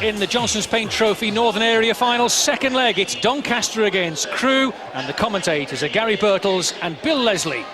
in the Johnson's Paint Trophy Northern Area Final second leg. It's Doncaster against Crewe, and the commentators are Gary Birtles and Bill Leslie.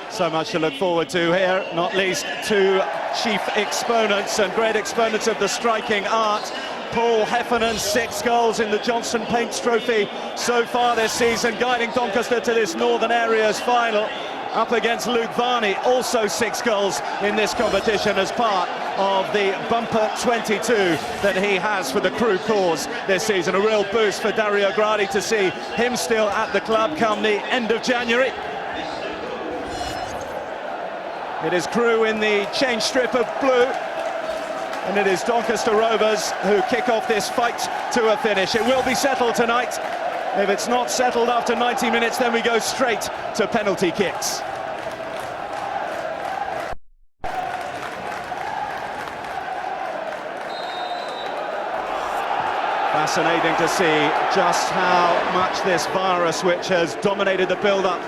So much to look forward to here, not least two chief exponents and great exponents of the striking art. Paul Heffernan's 6 goals in the Johnston Paints Trophy so far this season, guiding Doncaster to this Northern Areas final. Up against Luke Varney, also 6 goals in this competition as part of the bumper 22 that he has for the Crewe cause this season. A real boost for Dario Gradi to see him still at the club come the end of January. It is Crewe in the change strip of blue, and it is Doncaster Rovers who kick off this fight to a finish. It will be settled tonight. If it's not settled after 90 minutes, then we go straight to penalty kicks. Fascinating to see just how much this virus, which has dominated the build-up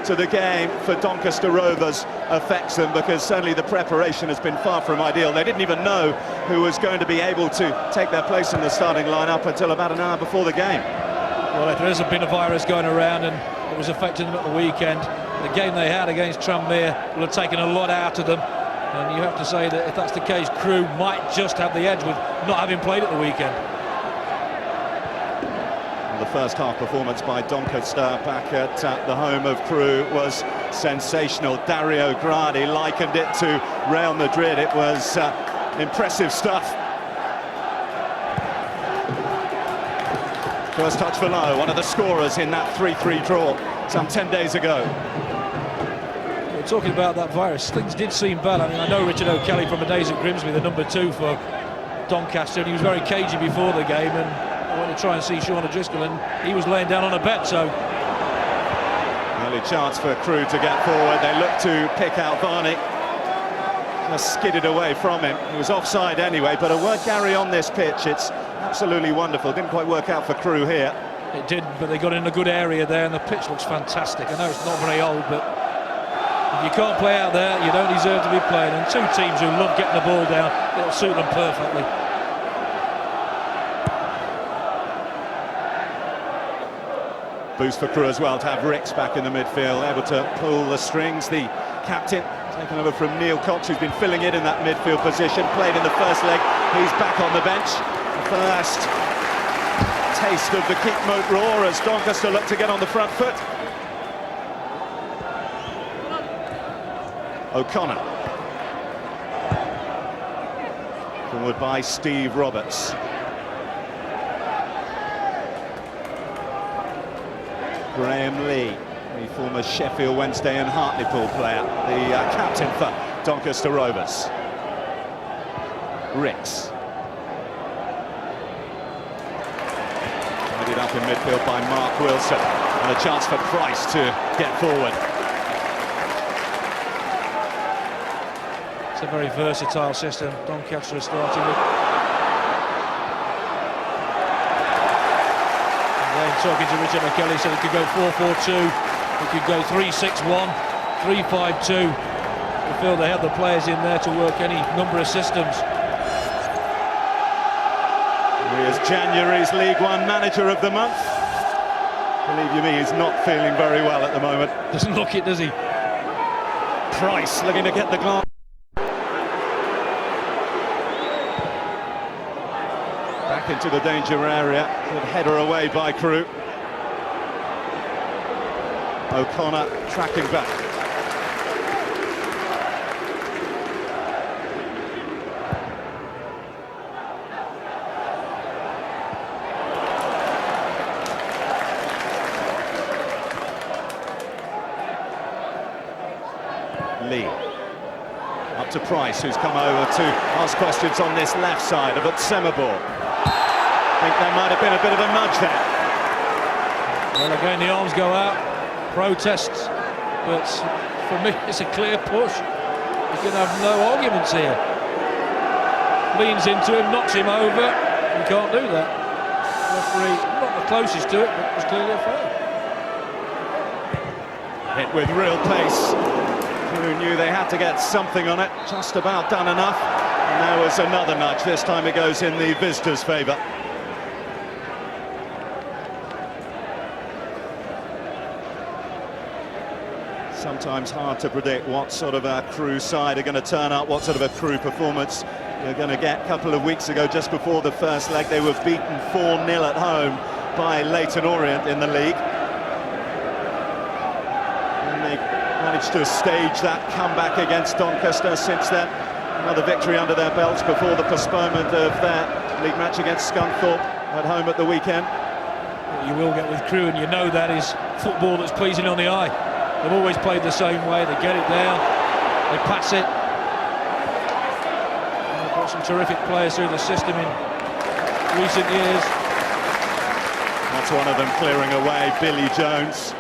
to the game for Doncaster Rovers, affects them, because certainly the preparation has been far from ideal. They didn't even know who was going to be able to take their place in the starting lineup until about an hour before the game. Well, there hasn't been a virus going around, and it was affecting them at the weekend. The game they had against Tranmere will have taken a lot out of them, and you have to say that if that's the case, Crewe might just have the edge with not having played at the weekend. The first half performance by Doncaster back at the home of Crewe was sensational. Dario Gradi likened it to Real Madrid. It was impressive stuff. First touch for Lowe, one of the scorers in that 3-3 draw some 10 days ago. We're talking about that virus. Things did seem bad. I mean, I know Richard O'Kelly from the days at Grimsby, the number 2 for Doncaster, and he was very cagey before the game, and I went to try and see Sean O'Driscoll, and he was laying down on a bet, so... Early chance for Crewe to get forward. They look to pick out Varney. Just skidded away from him. He was offside anyway, but a word, Gary, on this pitch, it's absolutely wonderful. Didn't quite work out for Crewe here. It did, but they got in a good area there, and the pitch looks fantastic. I know it's not very old, but if you can't play out there, you don't deserve to be playing. And two teams who love getting the ball down, it'll suit them perfectly. Boost for Crewe as well to have Ricks back in the midfield, able to pull the strings. The captain taken over from Neil Cox, who's been filling in that midfield position, played in the first leg. He's back on the bench. The first taste of the keep moat roar as Doncaster look to get on the front foot. O'Connor. Forward by Steve Roberts. Graham Lee, the former Sheffield Wednesday and Hartlepool player, the captain for Doncaster Rovers. Ricks. Tidied up in midfield by Mark Wilson, and a chance for Price to get forward. It's a very versatile system Doncaster is starting with. Talking to Richard O'Kelly, said it could go 4-4-2, it could go 3-6-1, 3-5-2. I feel they have the players in there to work any number of systems. He is January's League One Manager of the Month. Believe you me, he's not feeling very well at the moment. Doesn't look it, does he? Price looking to get the glass. Back into the danger area, good header away by Crewe. O'Connor tracking back. Lee. Up to Price, who's come over to ask questions on this left side of Semabor. I think there might have been a bit of a nudge there. Well, again, the arms go out, protests, but for me, it's a clear push. You can have no arguments here. Leans into him, knocks him over. You can't do that. Referee, not the closest to it, but it was clearly a foul. Hit with real pace. Crewe knew they had to get something on it. Just about done enough. There was another nudge. This time it goes in the visitors' favour. Sometimes hard to predict what sort of a Crewe side are going to turn up, what sort of a Crewe performance you're going to get. A couple of weeks ago, just before the first leg, they were beaten 4-0 at home by Leyton Orient in the league. And they managed to stage that comeback against Doncaster since then. Another victory under their belts before the postponement of their league match against Scunthorpe at home at the weekend. What you will get with Crewe, and you know that, is football that's pleasing on the eye. They've always played the same way. They get it down, they pass it. And they've got some terrific players through the system in recent years. That's one of them clearing away, Billy Jones.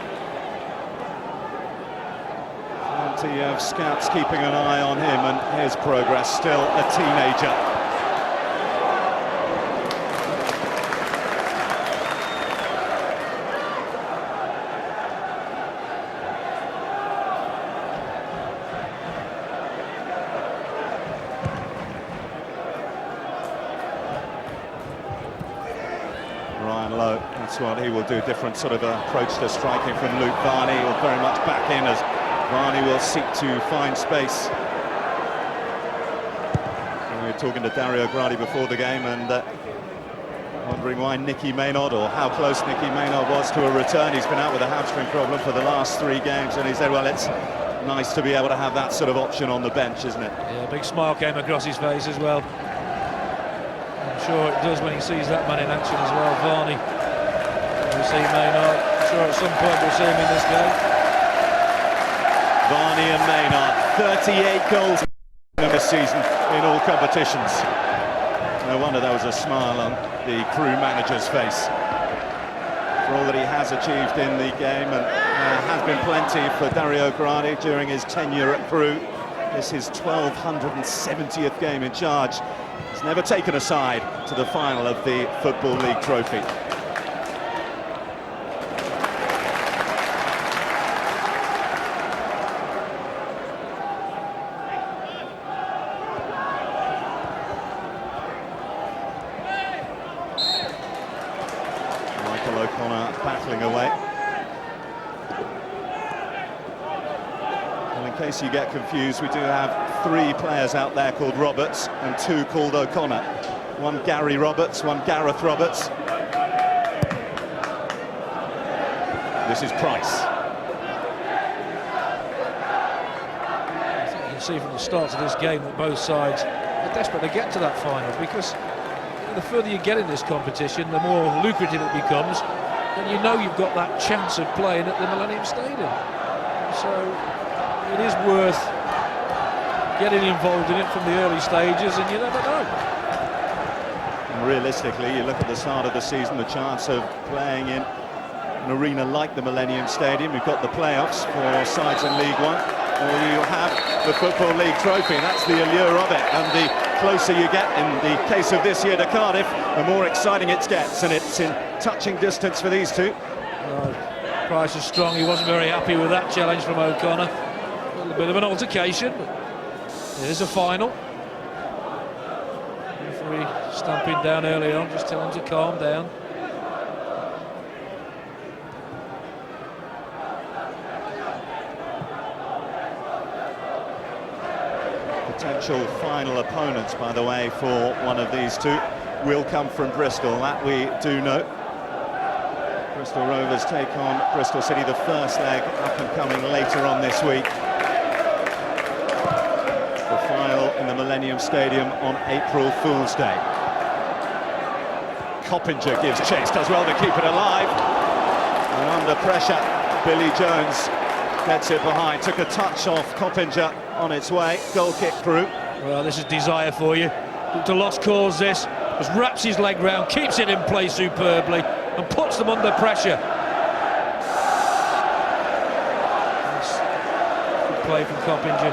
Plenty of scouts keeping an eye on him and his progress, still a teenager. Lowe, that's what he will do, different sort of approach to striking from Luke Varney. He'll very much back in as Varney will seek to find space. And we were talking to Dario Gradi before the game and wondering why Nicky Maynard, or how close Nicky Maynard was to a return. He's been out with a hamstring problem for the last 3 games, and he said, well, it's nice to be able to have that sort of option on the bench, isn't it? Yeah, a big smile came across his face as well. I'm sure it does when he sees that man in action as well, Varney. We'll see Maynard. I'm sure at some point we'll see him in this game. Varney and Maynard, 38 goals this season in all competitions. No wonder there was a smile on the Crewe manager's face for all that he has achieved in the game, and has been plenty for Dario Gradi during his tenure at Crewe. This is his 1270th game in charge. He's never taken a side to the final of the Football League trophy. Battling away. And in case you get confused, we do have 3 players out there called Roberts and 2 called O'Connor. One Gary Roberts, one Gareth Roberts. This is Price. I think you can see from the start of this game that both sides are desperate to get to that final, because the further you get in this competition, the more lucrative it becomes. And you know you've got that chance of playing at the Millennium Stadium. So it is worth getting involved in it from the early stages, and you never know. And realistically, you look at the start of the season, the chance of playing in an arena like the Millennium Stadium. You've got the playoffs for sides in League One, or you have the Football League trophy. That's the allure of it, and the closer you get, in the case of this year, to Cardiff, the more exciting it gets, and it's in touching distance for these two. Price is strong. He wasn't very happy with that challenge from O'Connor. A little bit of an altercation, but it is a final. Referee stamping down early on, just tell him to calm down. Potential final opponents, by the way, for one of these two will come from Bristol, that we do know. Bristol Rovers take on Bristol City, the first leg up and coming later on this week. The final in the Millennium Stadium on April Fool's Day. Coppinger gives chase, does well to keep it alive. And under pressure, Billy Jones gets it behind, took a touch off Coppinger on its way. Goal kick Crewe. Well, this is desire for you. To lost cause this. Just wraps his leg round, keeps it in place superbly, and puts them under pressure. Good play from Coppinger.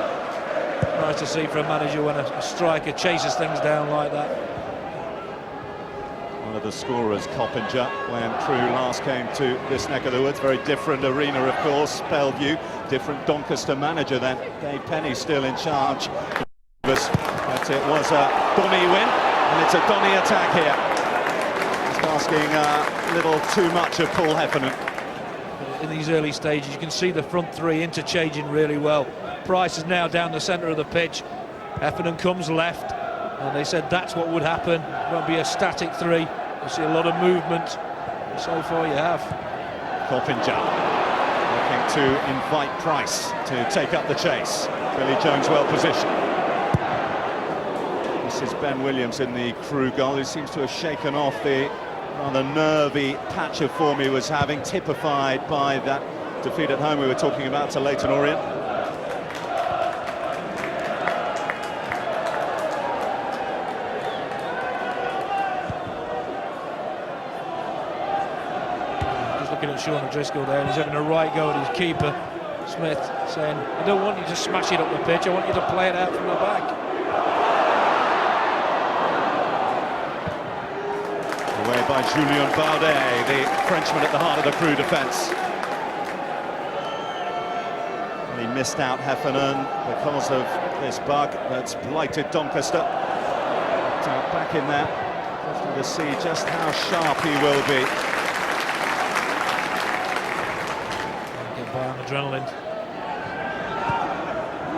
Nice to see for a manager when a striker chases things down like that. One of the scorers, Coppinger, when Crewe last came to this neck of the woods. Very different arena, of course, Bellevue. Different Doncaster manager then. Dave Penny still in charge. But But it was a Donny win, and it's a Donny attack here. Just asking a little too much of Paul Heffernan. In these early stages, you can see the front three interchanging really well. Price is now down the centre of the pitch. Heffernan comes left, and they said that's what would happen. It won't be a static three. You'll see a lot of movement. And so far you have. Coppinger looking to invite Price to take up the chase. Billy Jones well positioned. This is Ben Williams in the Crewe goal, who seems to have shaken off the rather nervy patch of form he was having, typified by that defeat at home we were talking about to Leyton Orient. Just looking at Sean O'Driscoll there, and he's having a right go at his keeper, Smith, saying, I don't want you to smash it up the pitch, I want you to play it out from the back. Away by Julien Baudet, the Frenchman at the heart of the Crewe defence. He missed out Heffernan because of this bug that's blighted Doncaster. But, back in there, looking to see just how sharp he will be. Get by on adrenaline.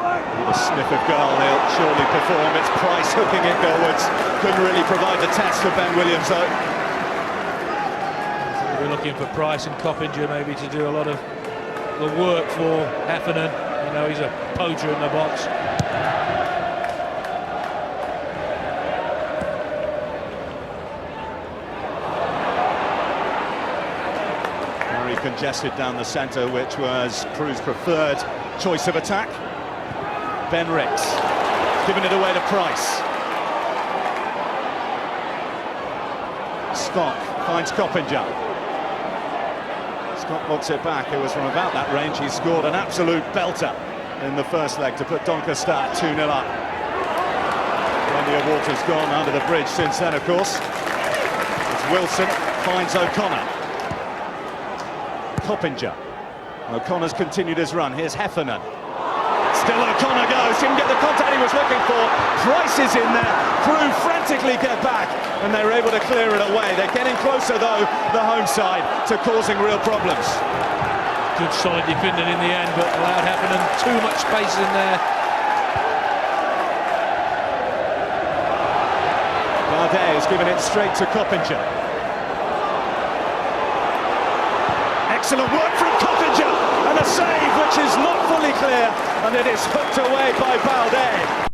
With a sniff of goal, he'll surely perform. It's Price hooking it goalwards. Couldn't really provide the test for Ben Williams, though. We're looking for Price and Coppinger maybe to do a lot of the work for Heffernan. You know, he's a poacher in the box. Very congested down the centre, which was Crewe's preferred choice of attack. Ben Ricks giving it away to Price. Scott finds Coppinger. Scott looks it back. It was from about that range. He scored an absolute belter in the first leg to put Doncaster 2-0 up. Plenty of water's gone under the bridge since then, of course. It's Wilson finds O'Connor. Coppinger. O'Connor's continued his run. Here's Heffernan. Still O'Connor goes, didn't get the contact he was looking for. Price is in there. Crewe frantically get back, and they're able to clear it away. They're getting closer, though, the home side, to causing real problems. Good solid defending in the end, but allowed Heffernan too much space in there. Baudet has given it straight to Coppinger. Excellent work from Coppinger, and a save which is not fully clear, and it is hooked away by Baudet.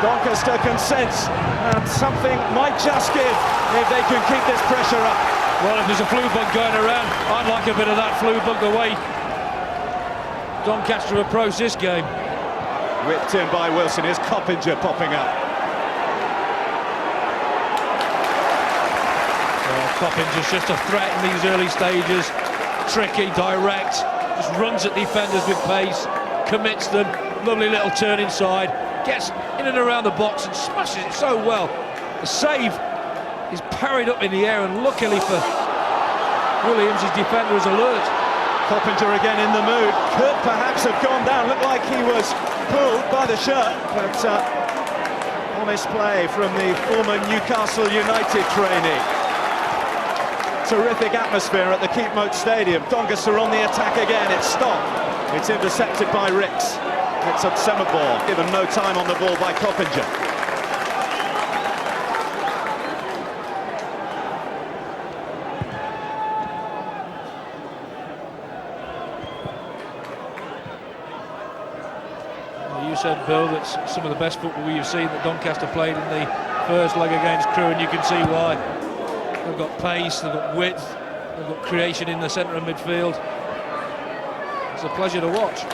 Doncaster can sense that something might just give if they can keep this pressure up. Well, if there's a flu bug going around, I'd like a bit of that flu bug away. Doncaster approach this game. Whipped in by Wilson. Here's Coppinger popping up. Coppinger's just a threat in these early stages. Tricky, direct, just runs at defenders with pace, commits them. Lovely little turn inside, gets in and around the box and smashes it so well. The save is parried up in the air, and luckily for Williams, his defender is alert. Coppinger again in the mood. Could perhaps have gone down. Looked like he was pulled by the shirt, but honest play from the former Newcastle United trainee. Terrific atmosphere at the Keepmoat Stadium. Doncaster on the attack again. It's stopped. It's intercepted by Ricks. It's a summer ball, given no time on the ball by Coppinger. Well, you said, Bill, that's some of the best football you've seen that Doncaster played in the first leg against Crewe, and you can see why. They've got pace, they've got width, they've got creation in the centre of midfield. It's a pleasure to watch.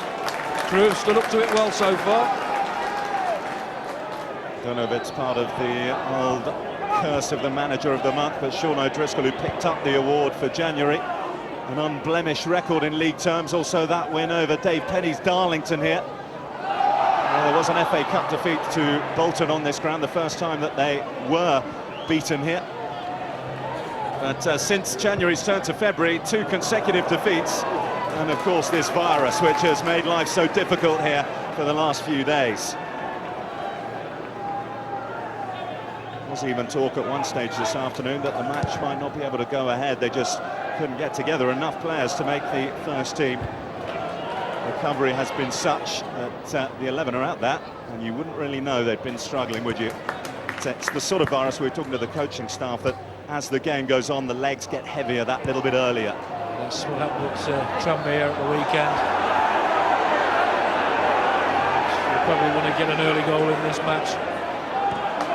Crewe have stood up to it well so far. Don't know if it's part of the old curse of the manager of the month, but Sean O'Driscoll, who picked up the award for January. An unblemished record in league terms. Also that win over Dave Penny's Darlington here. There was an FA Cup defeat to Bolton on this ground, the first time that they were beaten here. But since January's turn to February, 2 consecutive defeats. And of course this virus, which has made life so difficult here for the last few days. There was even talk at one stage this afternoon that the match might not be able to go ahead. They just couldn't get together enough players to make the first team. Recovery has been such that the 11 are out there, and you wouldn't really know they'd been struggling, would you? It's the sort of virus, we were talking to the coaching staff, that as the game goes on, the legs get heavier that little bit earlier. That's what happened at Tranmere at the weekend. They probably want to get an early goal in this match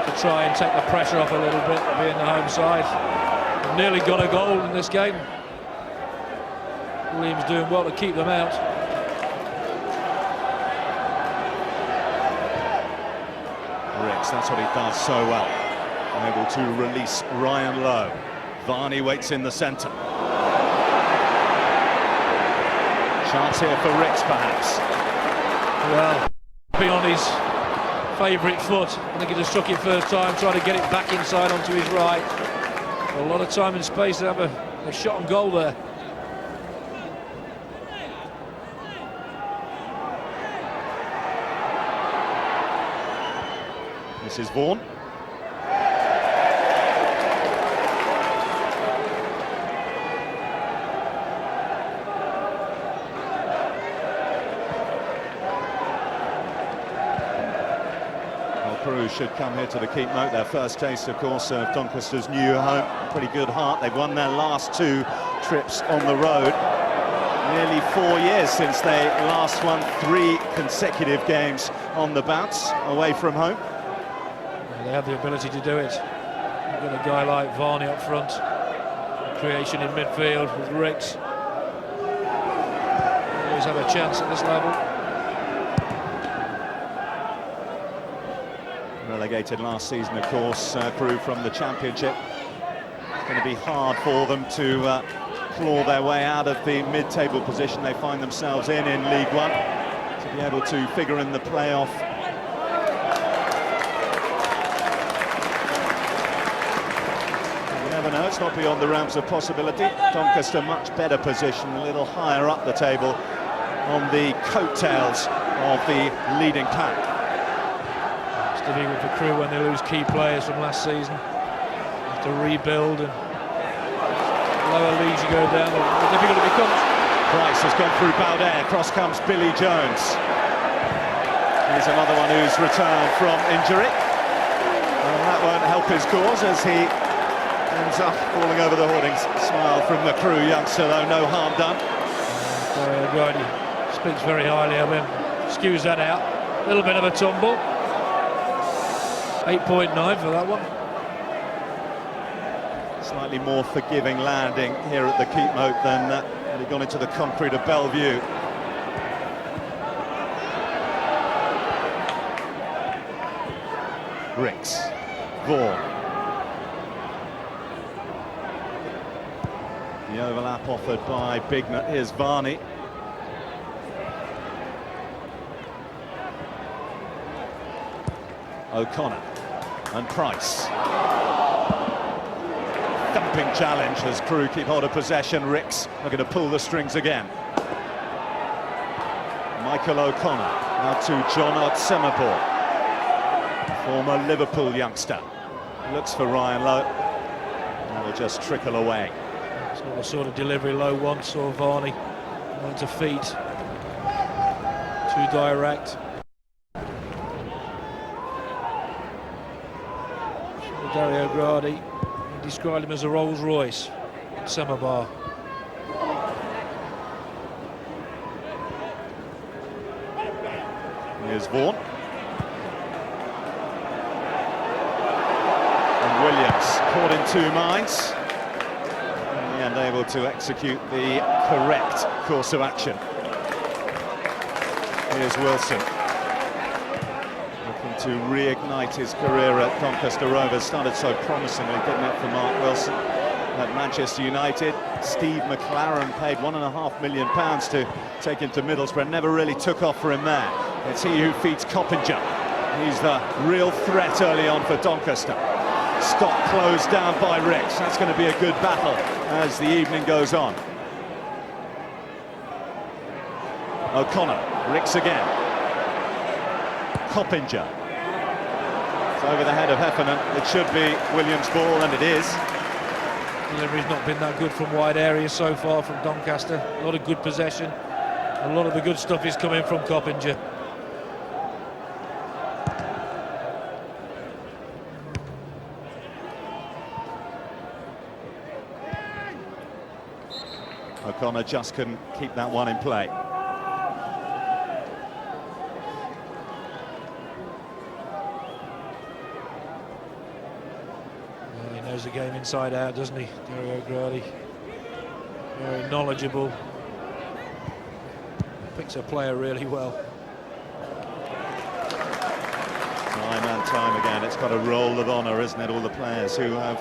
to try and take the pressure off a little bit, being the home side. They've nearly got a goal in this game. Williams doing well to keep them out. Ricks, that's what he does so well. Able to release Ryan Lowe. Varney waits in the centre. Chance here for Ricks, perhaps. Well, being on his favourite foot. I think he just took it first time, trying to get it back inside onto his right. A lot of time and space to have a shot on goal there. This is Vaughan. Crewe should come here to the Keepmoat, their first taste, of course, of Doncaster's new home. Pretty good heart. They've won their last 2 trips on the road. Nearly 4 years since they last won 3 consecutive games on the bounce away from home. They have the ability to do it. You've got a guy like Varney up front, creation in midfield with Ricks. Always have a chance at this level. Relegated last season, of course, Crewe from the Championship. It's going to be hard for them to claw their way out of the mid-table position they find themselves in League One, to be able to figure in the playoff. You never know, it's not beyond the realms of possibility. Doncaster much better position, a little higher up the table on the coattails of the leading pack. It's difficult for Crewe when they lose key players from last season. Have to rebuild, and lower leagues you go down, the difficult it becomes. Price has gone through Baudet, across comes Billy Jones. Here's another one who's returned from injury. And that won't help his cause as he ends up falling over the hoardings. Smile from the Crewe youngster, though, no harm done. He speaks very highly of him. Skews that out. A little bit of a tumble. 8.9 for that one. Slightly more forgiving landing here at the Keepmoat than had he gone into the concrete of Bellevue. Ricks, Vaughan. The overlap offered by Bignett. Here's Varney. O'Connor and Price. Thumping challenge as Crewe keep hold of possession. Ricks are going to pull the strings again. Michael O'Connor now to John Otsemapour, former Liverpool youngster. Looks for Ryan Lowe. That will just trickle away. It's not the sort of delivery Lowe wants, or Varney. Going to feet. Too direct. Dario Gradi, he described him as a Rolls Royce in Semabar. Here's Vaughan. And Williams caught in 2 minds. In the end, able to execute the correct course of action. Here's Wilson. To reignite his career at Doncaster Rovers. Started so promisingly, didn't it, for Mark Wilson at Manchester United. Steve McLaren paid £1.5 million to take him to Middlesbrough. Never really took off for him there. It's he who feeds Coppinger. He's the real threat early on for Doncaster. Stop closed down by Ricks. That's going to be a good battle as the evening goes on. O'Connor, Ricks again. Coppinger. It's over the head of Heffernan. It should be Williams' ball, and it is. Delivery's not been that good from wide areas so far from Doncaster. A lot of good possession. A lot of the good stuff is coming from Coppinger. O'Connor just couldn't keep that one in play. Well, he knows the game inside out, doesn't he, Gary O'Grady? Very knowledgeable. Picks a player really well. Time and time again, it's got a roll of honour, isn't it? All the players who have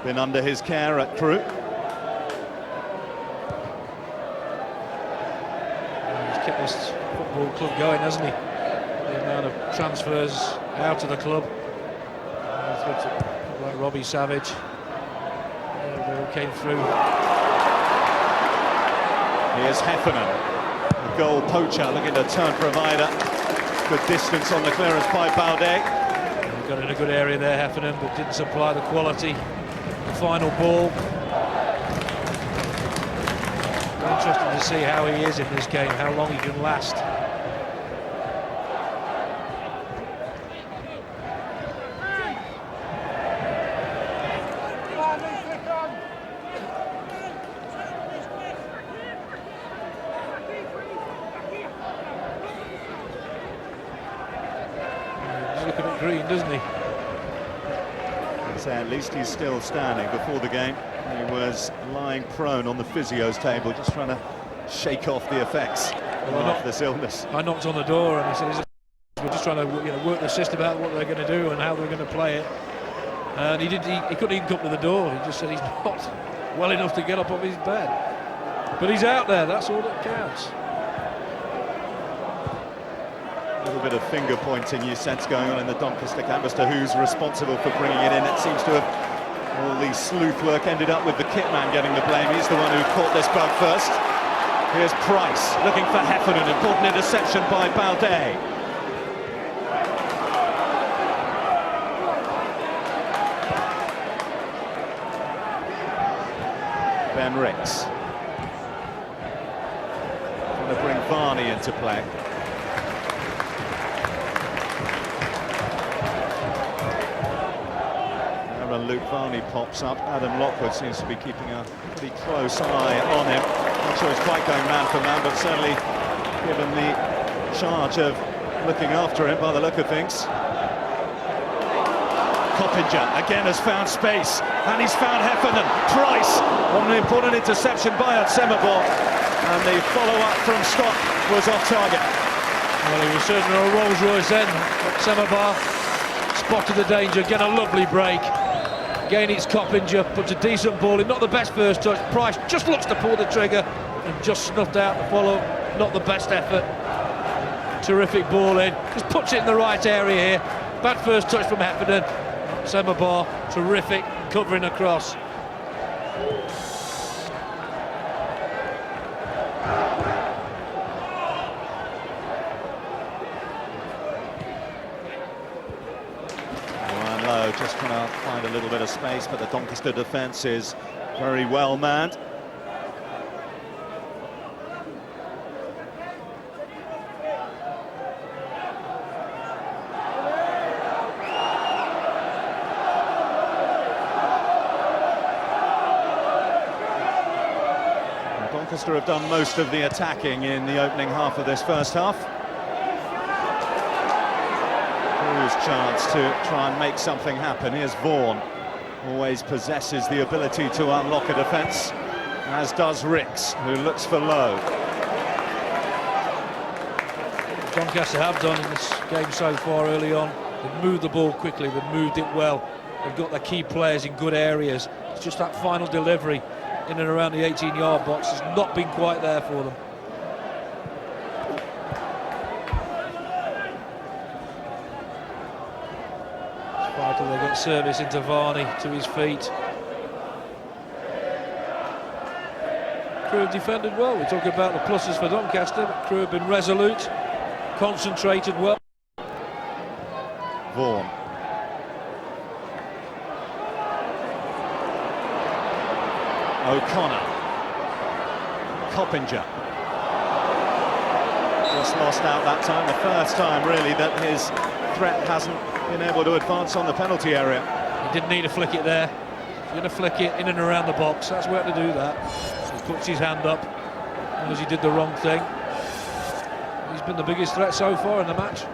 been under his care at Crewe. He's kept this football club going, hasn't he? The amount of transfers out of the club. Like Robbie Savage. They all came through. Here's Heffernan, the goal poacher, looking to turn provider. Good distance on the clearance by Balde. He got in a good area there, Heffernan, but didn't supply the quality. The final ball. Interesting to see how he is in this game, how long he can last. Looking at green, doesn't he? So at least he's still standing. Before the game, he was lying prone on the physio's table, just trying to shake off the effects of this illness. I knocked on the door and he said, we're just trying to work the system out, what they're going to do and how they're going to play it. And he couldn't even come to the door. He just said he's not well enough to get up off his bed. But he's out there, that's all that counts. A little bit of finger pointing, you sense, going on in the Doncaster camp as to who's responsible for bringing it in. It seems to have, all the sleuth work ended up with the kit man getting the blame. He's the one who caught this bug first. Here's Price looking for Heffernan. Important interception by Balde. Ben Ricks. Going to bring Varney into play. Luke Varney pops up. Adam Lockwood seems to be keeping a pretty close eye on him. Not sure he's quite going man for man, but certainly given the charge of looking after him by the look of things. Coppinger again has found space, and he's found Heffernan. Price on an important interception by Semabor, and the follow-up from Scott was off target. Well, he was certainly a Rolls Royce then. Semabor spotted the danger, again a lovely break. Again it's Coppinger, puts a decent ball in, not the best first touch. Price just looks to pull the trigger and just snuffed out the follow. Not the best effort. Terrific ball in, just puts it in the right area here. Bad first touch from Heffernan. Semabor, terrific, covering across. Lowe just trying to find a little bit of space, but the Doncaster defence is very well manned. Doncaster have done most of the attacking in the opening half of this first half. Chance to try and make something happen. Here's Vaughan, always possesses the ability to unlock a defence, as does Ricks, who looks for Lowe. Doncaster have done in this game so far early on. They've moved the ball quickly, they've moved it well. They've got their key players in good areas. It's just that final delivery in and around the 18-yard box has not been quite there for them. Vital they get service into Varney, to his feet. Crewe have defended well. We talk about the pluses for Doncaster, but Crewe have been resolute, concentrated well. Vaughan. O'Connor. Coppinger. Just lost out that time, the first time really that his threat hasn't been able to advance on the penalty area. He didn't need to flick it there. He's going to flick it in and around the box. That's where to do that. He puts his hand up as he did the wrong thing. He's been the biggest threat so far in the match.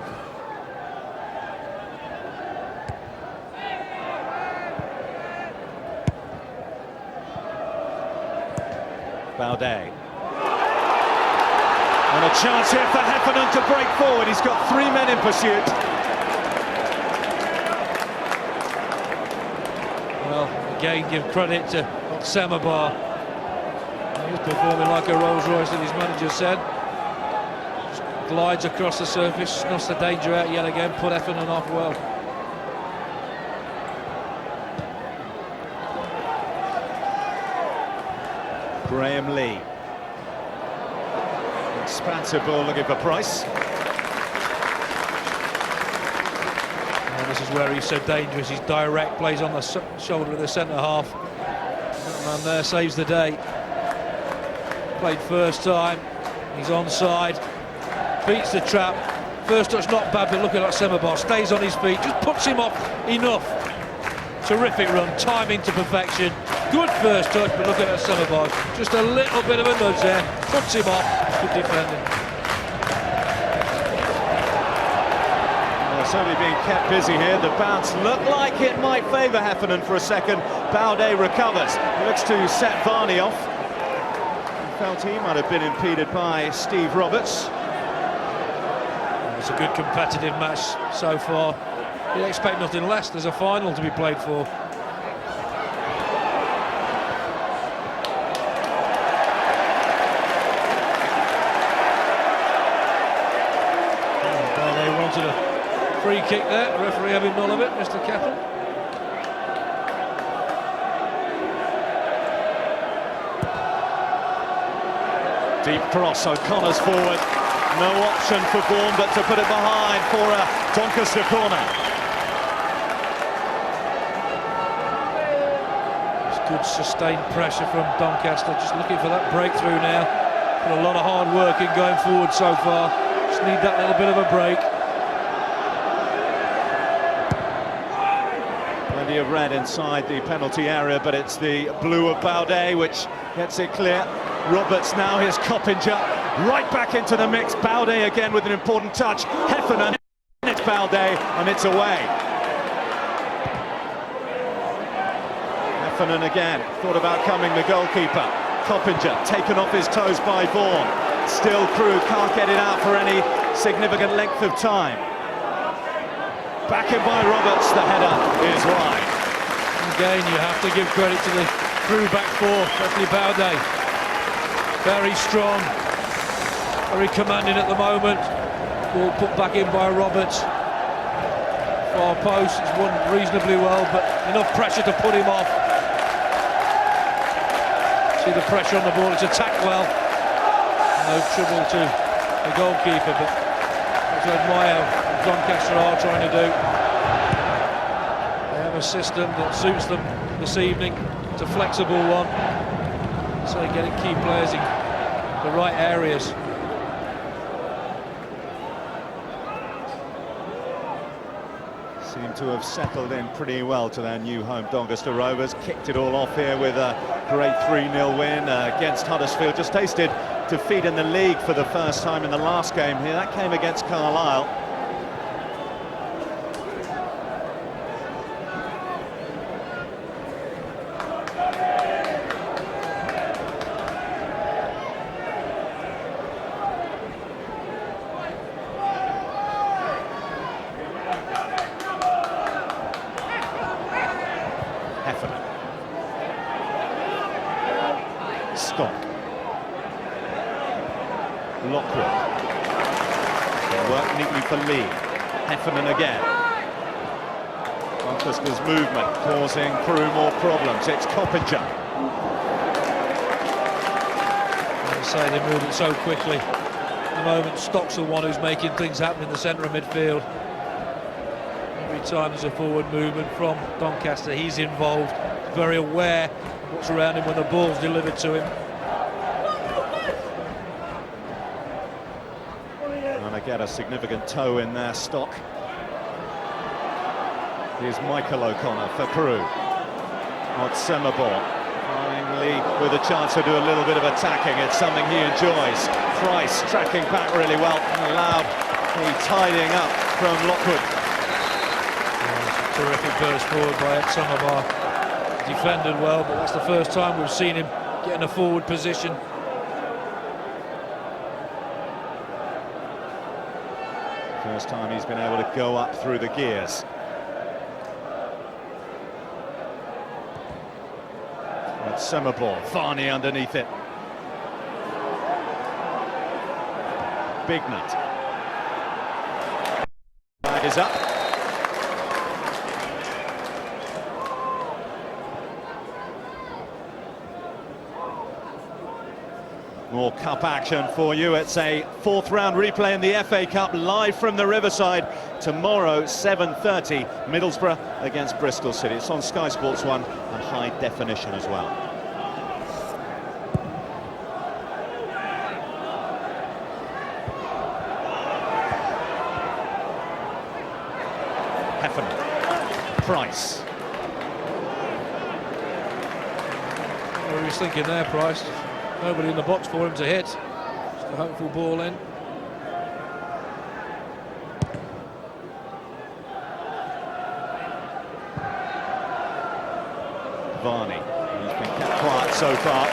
Baudet. And a chance here for Heffernan to break forward. He's got 3 men in pursuit. Well, again, give credit to Samabar. He's performing like a Rolls Royce, as his manager said. Just glides across the surface, snuffs the danger out yet again, put Heffernan off well. Graham Lee. Expansive ball looking for Price. And this is where he's so dangerous. He's direct, plays on the shoulder of the centre half. That man there saves the day. Played first time. He's onside. Beats the trap. First touch not bad, but look at that Samabar. Stays on his feet. Just puts him off enough. Terrific run. Timing to perfection. Good first touch, but look at that Samabar. Just a little bit of a nudge there. Puts him off. Good defending. Well, certainly being kept busy here. The bounce looked like it might favour Heffernan for a second. Baudet recovers. He looks to set Varney off. He felt he might have been impeded by Steve Roberts. It's a good competitive match so far. You'd expect nothing less. There's a final to be played for. They wanted a free kick there. The referee having none of it, Mr. Kettle. Deep cross, O'Connor's forward. No option for Vaughan but to put it behind for a Doncaster corner. It's good sustained pressure from Doncaster, just looking for that breakthrough now. Put a lot of hard work in going forward so far. Just need that little bit of a break. Plenty of red inside the penalty area, but it's the blue of Baudet which gets it clear. Roberts now, here's Coppinger, right back into the mix. Baudet again with an important touch. Heffernan, it's Baudet, and it's away. Heffernan again, thought about coming the goalkeeper. Coppinger taken off his toes by Vaughan. Still Crewe can't get it out for any significant length of time. Back in by Roberts, the header is wide. Again, you have to give credit to the Crewe back four, especially Baudet. Very strong, very commanding at the moment. Ball put back in by Roberts. Far post, it's won reasonably well, but enough pressure to put him off. See the pressure on the ball, it's attacked well. No trouble to the goalkeeper, but to admire what Doncaster are trying to do. They have a system that suits them this evening. It's a flexible one. So getting key players in the right areas. Seem to have settled in pretty well to their new home. Doncaster Rovers kicked it all off here with a great 3-0 win against Huddersfield. Just tasted defeat in the league for the first time in the last game here. That came against Carlisle. Heffernan. Stock. Lockwood. Work neatly for Lee. Heffernan again. Doncaster's movement causing Crewe more problems. It's Coppinger. say, they move it so quickly. At the moment, Stock's the one who's making things happen in the centre of midfield. Every time there's a forward movement from Doncaster, he's involved, very aware of what's around him when the ball's delivered to him. And they get a significant toe in their Stock. Here's Michael O'Connor for Crewe. Otsembor finally with a chance to do a little bit of attacking. It's something he enjoys. Price tracking back really well and allowed the tidying up from Lockwood. Terrific burst forward by Otsembor. Defended well, but that's the first time we've seen him get in a forward position. First time he's been able to go up through the gears. Otsembor, Varney underneath it. Bignut. Bag is up. More cup action for you. It's a fourth round replay in the FA Cup, live from the Riverside. Tomorrow, 7:30, Middlesbrough against Bristol City. It's on Sky Sports 1 and high definition as well. Heffernan. Price. What he was thinking there, Price? Nobody in the box for him to hit. Just a hopeful ball in. Varney, he's been kept quiet so far.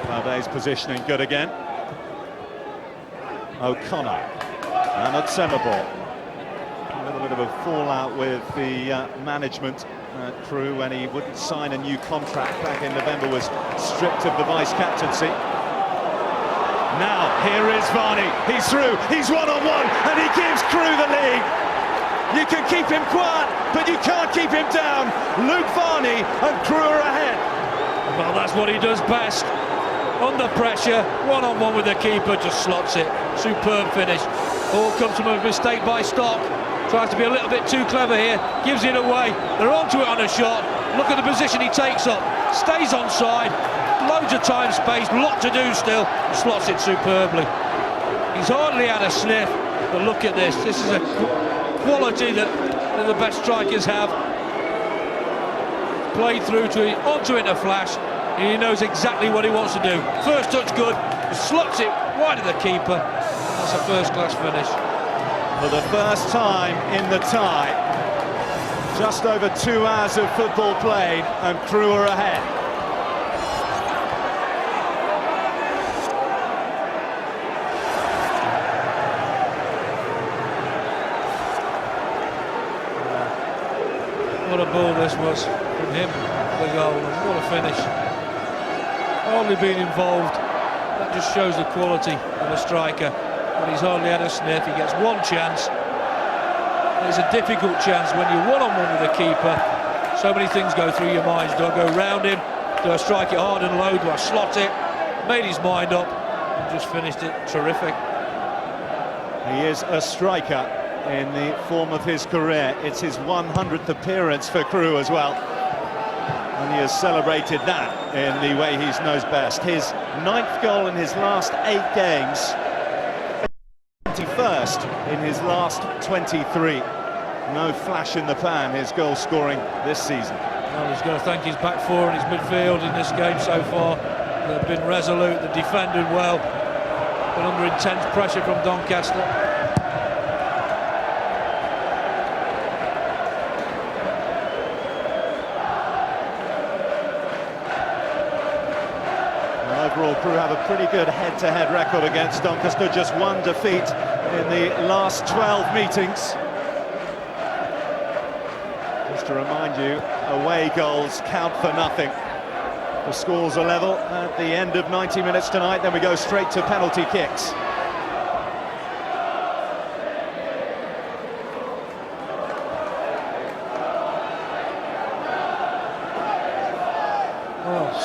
Valdez positioning good again. O'Connor and Otsembor. A little bit of a fallout with the management at Crewe when he wouldn't sign a new contract back in November, was stripped of the vice-captaincy. Now, here is Varney, he's through, he's one-on-one, and he gives Crewe the lead. You can keep him quiet, but you can't keep him down. Luke Varney and Crewe are ahead. Well, that's what he does best. Under pressure, one-on-one with the keeper, just slots it. Superb finish. All comes from a mistake by Stock. Tries to be a little bit too clever here, gives it away. They're onto it on a shot. Look at the position he takes up. Stays onside. Loads of time, space, lot to do still. Slots it superbly. He's hardly had a sniff, but look at this. This is a quality that the best strikers have. Played through to it, onto it in a flash. He knows exactly what he wants to do. First touch good, he slots it wide of the keeper. That's a first-class finish. For the first time in the tie, just over 2 hours of football played, and Crewe are ahead. What a ball this was from him, the goal, and what a finish. Hardly been involved, that just shows the quality of a striker. But he's hardly had a sniff, he gets one chance. It's a difficult chance when you're one-on-one with the keeper. So many things go through your mind. Do I go round him? Do I strike it hard and low? Do I slot it? Made his mind up and just finished it. Terrific. He is a striker in the form of his career. It's his 100th appearance for Crewe as well. And he has celebrated that in the way he knows best. His 9th goal in his last 8 games. 21st in his last 23. No flash in the pan, his goal scoring this season. Well, he's got to thank his back four and his midfield in this game so far. They've been resolute, they've defended well, but under intense pressure from Doncaster. Overall, Crewe have a pretty good head-to-head record against Doncaster, just 1 defeat in the last 12 meetings. Just to remind you, away goals count for nothing. The scores are level at the end of 90 minutes tonight, then we go straight to penalty kicks.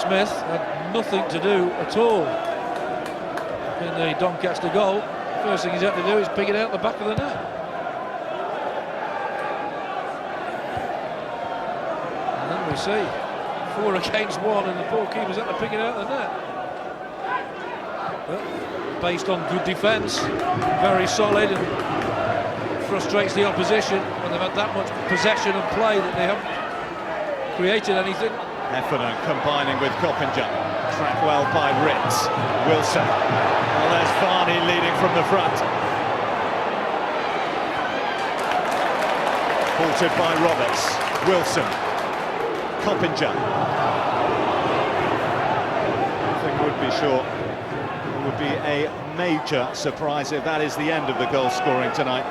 Smith had nothing to do at all in the Doncaster goal. First thing he's had to do is pick it out the back of the net. And then we see 4 against 1 and the poor keeper's had to pick it out the net. But based on good defence, very solid, and frustrates the opposition when they've had that much possession and play that they haven't created anything. Heffernan combining with Coppinger. Tracked well by Ritz. Wilson. Well, there's Varney leading from the front. Halted by Roberts. Wilson. Coppinger. I think would be sure it would be a major surprise if that is the end of the goal scoring tonight.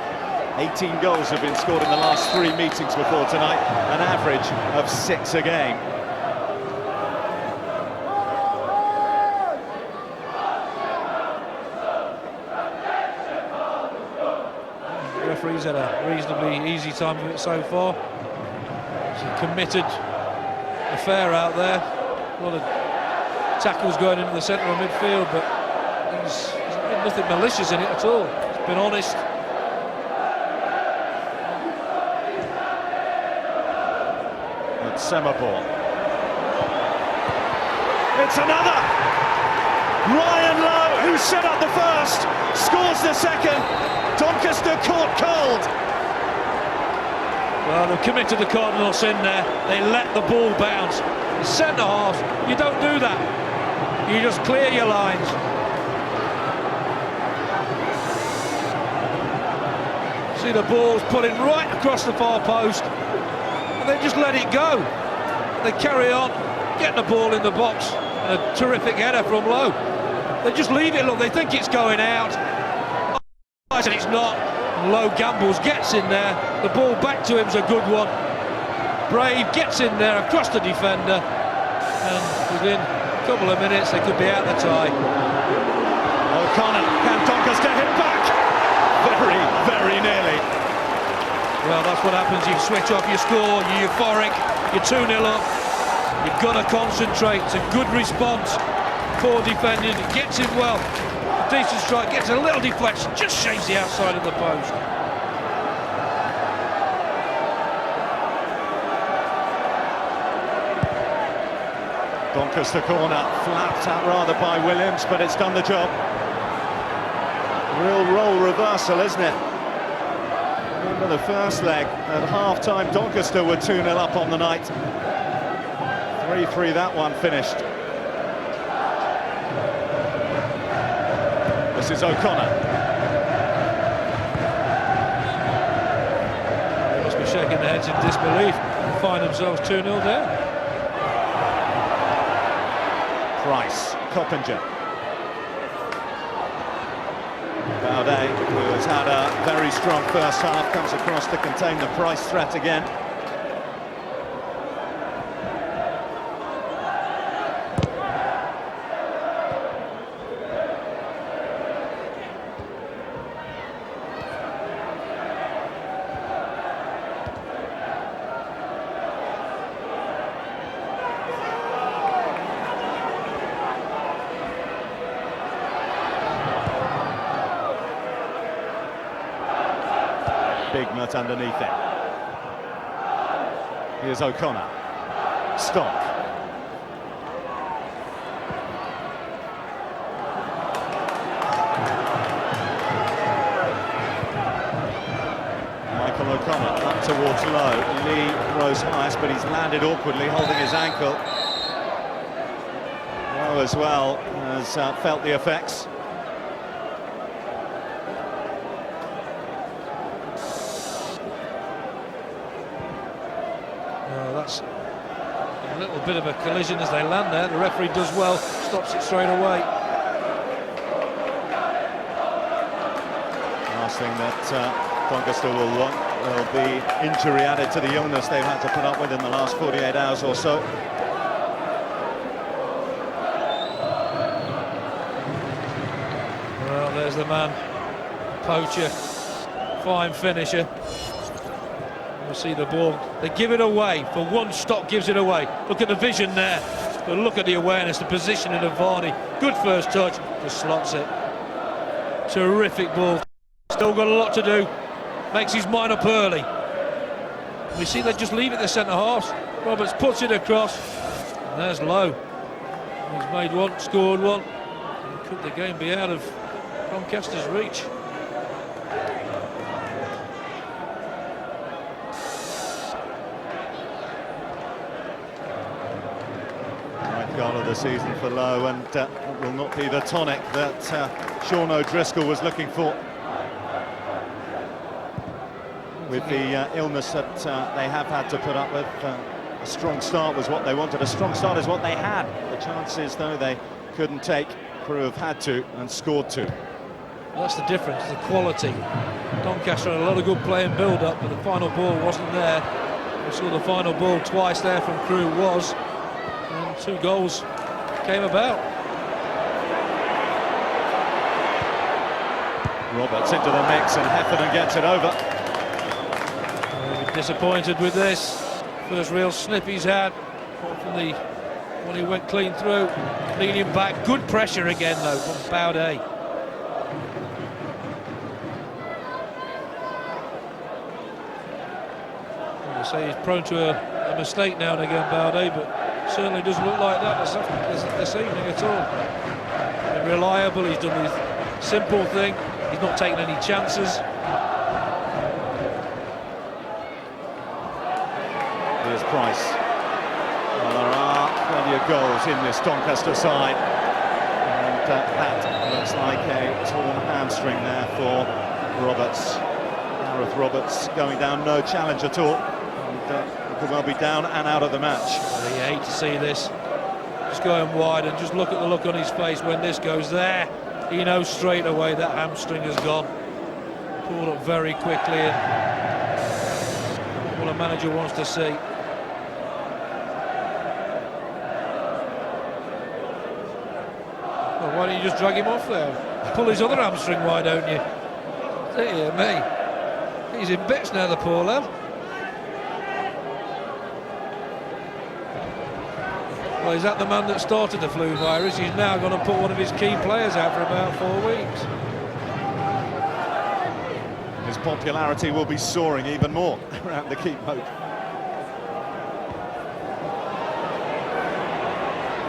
18 goals have been scored in the last 3 meetings before tonight, an average of 6 a game. The referee's had a reasonably easy time of it so far. It's a committed affair out there. A lot of tackles going into the centre of midfield, but there's been nothing malicious in it at all. It's been honest. Semaphore. It's another! Ryan Lowe, who set up the first, scores the second. Doncaster caught cold. Well, they've committed the cardinal sin there. They let the ball bounce. The centre half, you don't do that. You just clear your lines. See the ball's putting right across the far post. They just let it go. They carry on, get the ball in the box, and a terrific header from Lowe. They just leave it. Look, they think it's going out. I said it's not. And Lowe gambles, gets in there. The ball back to him's a good one. Brave gets in there across the defender, and within a couple of minutes they could be out the tie. O'Connor, can Doncaster hit back? Very, very nearly. Well, that's what happens. You switch off your score, you're euphoric, you're 2-0 up. You've got to concentrate. It's a good response. Poor defending, it gets him well. A decent strike, gets a little deflection, just shaves the outside of the post. Doncaster corner, flapped out rather by Williams, but it's done the job. Real role reversal, isn't it? Remember the first leg at half-time, Doncaster were 2-0 up on the night. 3-3 that one finished. This is O'Connor. They must be shaking their heads in disbelief and find themselves 2-0 down. Price, Coppinger. Baudet, who has had a very strong first half, comes across to contain the Price threat again. Big nut underneath it. Here's O'Connor. Stop. Michael O'Connor up towards Lowe. Lee throws highest, but he's landed awkwardly, holding his ankle. Lowe as well has felt the effects. That's a little bit of a collision as they land there. The referee does well, stops it straight away. Last thing that Doncaster will want will be injury added to the illness they've had to put up with in the last 48 hours or so. Well, there's the man, poacher, fine finisher. We'll see the ball. They give it away. For one stop, gives it away. Look at the vision there. But look at the awareness, the positioning of Varney. Good first touch, just slots it. Terrific ball. Still got a lot to do. Makes his mind up early. We see they just leave it the centre halves. Roberts puts it across. And there's Lowe. He's made one, scored one. And could the game be out of Doncaster's reach? Goal of the season for Lowe, and it will not be the tonic that Sean O'Driscoll was looking for. With the illness that they have had to put up with, a strong start was what they wanted. A strong start is what they had. The chances, though, they couldn't take. Crewe have had to and scored two. Well, that's the difference, the quality. Doncaster had a lot of good play and build-up, but the final ball wasn't there. We saw the final ball twice there from Crewe was. And two goals came about. Roberts into the mix and Heffernan gets it over. Disappointed with this. First real snip he's had. From the when he went clean through. Leaning back. Good pressure again though from Baudet. I say he's prone to a mistake now and again, Baudet, but certainly doesn't look like that this evening at all. He's reliable, he's done his simple thing, he's not taken any chances. Here's Price. Well, there are plenty of goals in this Doncaster side. And that looks like a torn hamstring there for Roberts. Gareth Roberts going down, no challenge at all. And could well be down and out of the match. You hate to see this. Just going wide, and just look at the look on his face when this goes there. He knows straight away that hamstring has gone. Pulled up very quickly, and what a manager wants to see. Well, why don't you just drag him off there? Pull his other hamstring, why don't you? Dear me. He's in bits now, the poor lad. Well, is that the man that started the flu virus? He's now going to put one of his key players out for about 4 weeks. His popularity will be soaring even more around the keep mode.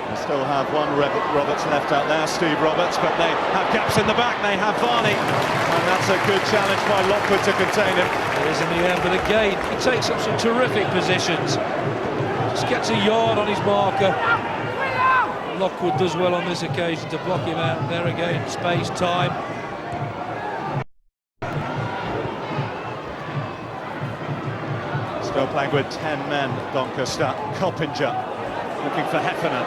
They still have one Roberts left out there, Steve Roberts, but they have gaps in the back. They have Varney, and that's a good challenge by Lockwood to contain him. It is in the end, but again, he takes up some terrific positions. Just gets a yard on his marker. Lockwood does well on this occasion to block him out. There again, space, time. Still playing with 10 men, Doncaster. Coppinger looking for Heffernan.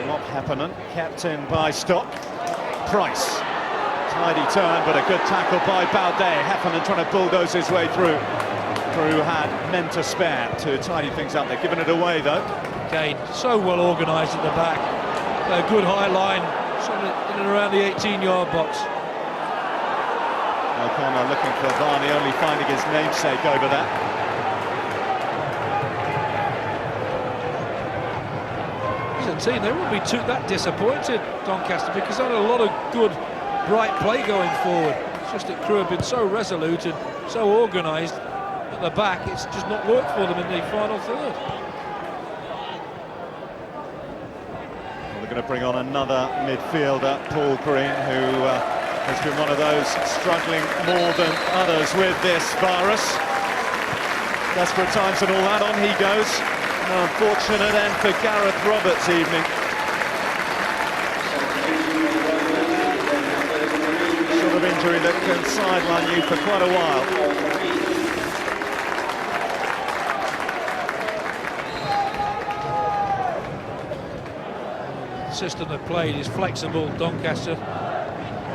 Not Heffernan, kept in by Stock. Price. Tidy turn, but a good tackle by Baudet. Heffernan trying to bulldoze his way through. Crewe had men to spare to tidy things up. They're giving it away, though. Kane, so well organised at the back. A good high line, in and around the 18-yard box. O'Connor looking for Varney, only finding his namesake over that. As a team, they wouldn't be that disappointed, Doncaster, because they had a lot of good, bright play going forward. It's just that Crewe have been so resolute and so organised at the back, it's just not worked for them in the final third. Well, they're going to bring on another midfielder, Paul Green, who has been one of those struggling more than others with this virus. Desperate times and all that, on he goes. An unfortunate end for Gareth Roberts' evening. Sort of injury that can sideline you for quite a while. The system they've played is flexible. Doncaster,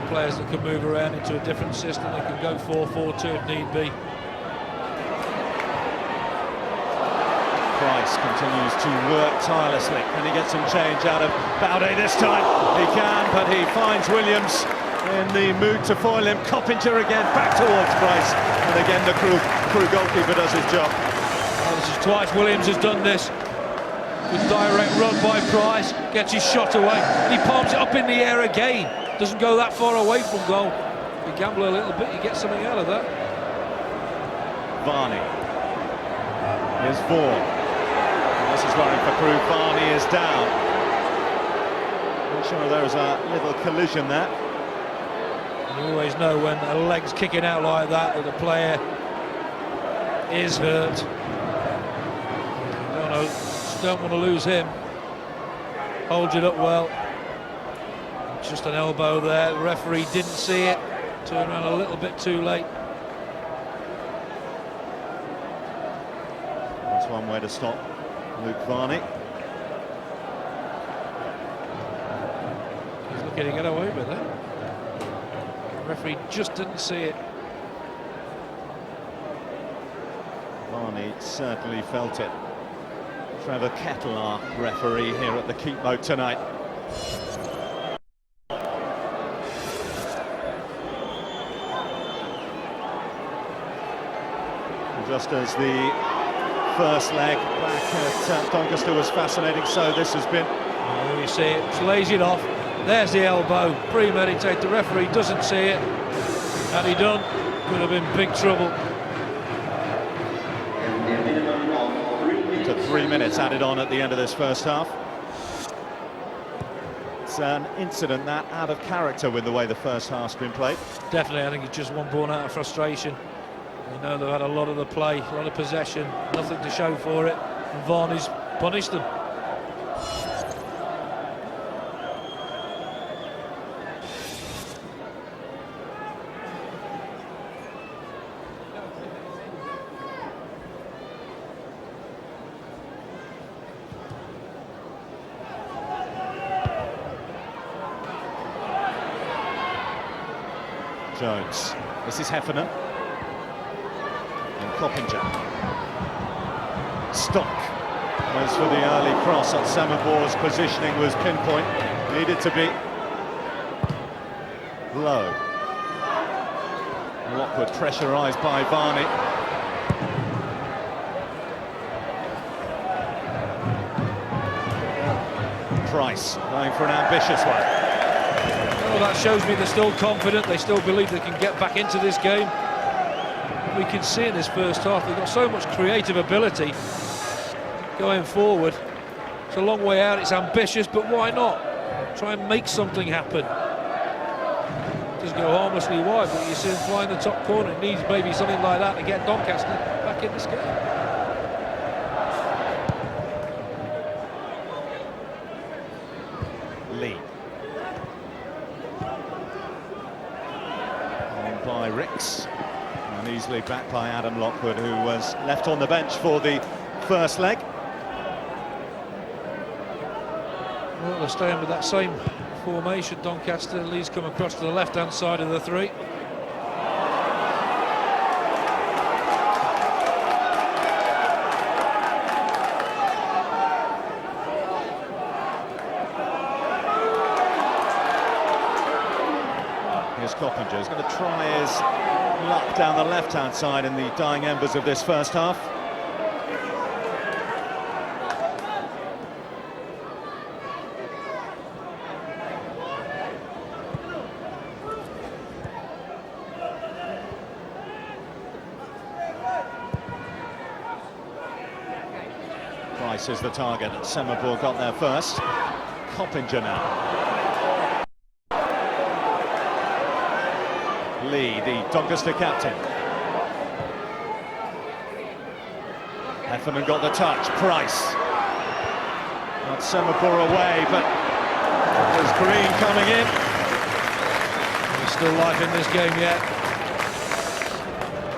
players that can move around into a different system. They can go 4-4-2 if need be. Price continues to work tirelessly. Can he get some change out of Baudet this time? He can, but he finds Williams in the mood to foil him. Coppinger again, back towards Price. And again, the Crewe goalkeeper does his job. Well, This is twice Williams has done this. Good direct run by Price, gets his shot away, and he palms it up in the air again. Doesn't go that far away from goal. If you gamble a little bit, you get something out of that. Varney. Here's Vaughan. This is worrying for Crewe. Varney is down. Not sure there was a little collision there. You always know when a leg's kicking out like that the player is hurt. Don't want to lose him. Holds it up well. Just an elbow there. The referee didn't see it. Turned around a little bit too late. That's one way to stop Luke Varney. He's looking to get away with it. The referee just didn't see it. Varney certainly felt it. Trevor Kettle, our referee here at the Keepmoat tonight. Just as the first leg back at Doncaster was fascinating, so this has been. Oh, you see it, just lays it off. There's the elbow, premeditated. The referee doesn't see it. Had he done, could have been big trouble. To 3 minutes added on at the end of this first half. It's an incident that out of character with the way the first half's been played. Definitely, I think it's just one born out of frustration. You know, they've had a lot of the play, a lot of possession, nothing to show for it, and Varney's punished them. Jones. This is Heffernan. And Coppinger. Stock goes for the early cross. On Semabor's positioning was pinpoint. Needed to be. Lowe. Lockwood pressurised by Varney. Price going for an ambitious one. Well, that shows me they're still confident, they still believe they can get back into this game. We can see in this first half they've got so much creative ability going forward. It's a long way out, it's ambitious, but why not? Try and make something happen. Doesn't go harmlessly wide, but you see him flying the top corner. It needs maybe something like that to get Doncaster back in this game. Lee. On by Ricks. And easily back by Adam Lockwood, who was left on the bench for the first leg. Well, they're staying with that same formation. Doncaster. Lee's come across to the left-hand side of the three. Here's Coppinger. He's going to try his luck down the left-hand side in the dying embers of this first half. Price is the target, and Semabor got there first. Coppinger now. Lee, the Doncaster captain. Heffernan got the touch. Price. Not Semabor away, but there's Green coming in. There's still life in this game yet.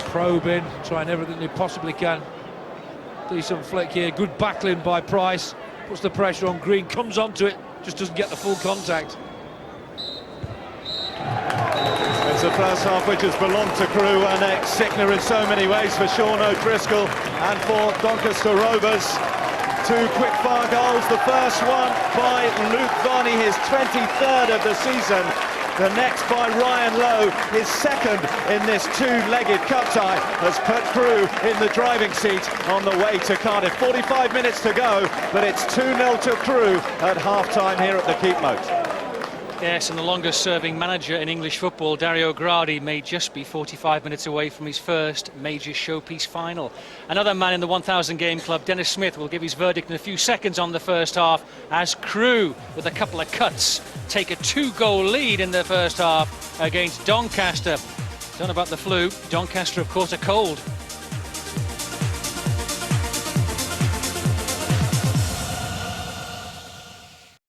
Probing, trying everything they possibly can. Decent flick here, good backling by Price. Puts the pressure on Green, comes onto it, just doesn't get the full contact. It's the first half which has belonged to Crewe, an ex-Sickner in so many ways for Sean O'Driscoll and for Doncaster Rovers. Two quick-fire goals, the first one by Luke Varney, his 23rd of the season, The next by Ryan Lowe, his second in this two-legged cup tie, has put Crewe in the driving seat on the way to Cardiff. 45 minutes to go, but it's 2-0 to Crewe at half-time here at the Keepmoat. Yes, and the longest-serving manager in English football, Dario Gradi, may just be 45 minutes away from his first major showpiece final. Another man in the 1,000 game club, Dennis Smith, will give his verdict in a few seconds on the first half as Crewe, with a couple of cuts, take a 2-goal lead in the first half against Doncaster. Don't know about the flu. Doncaster, of course, are cold.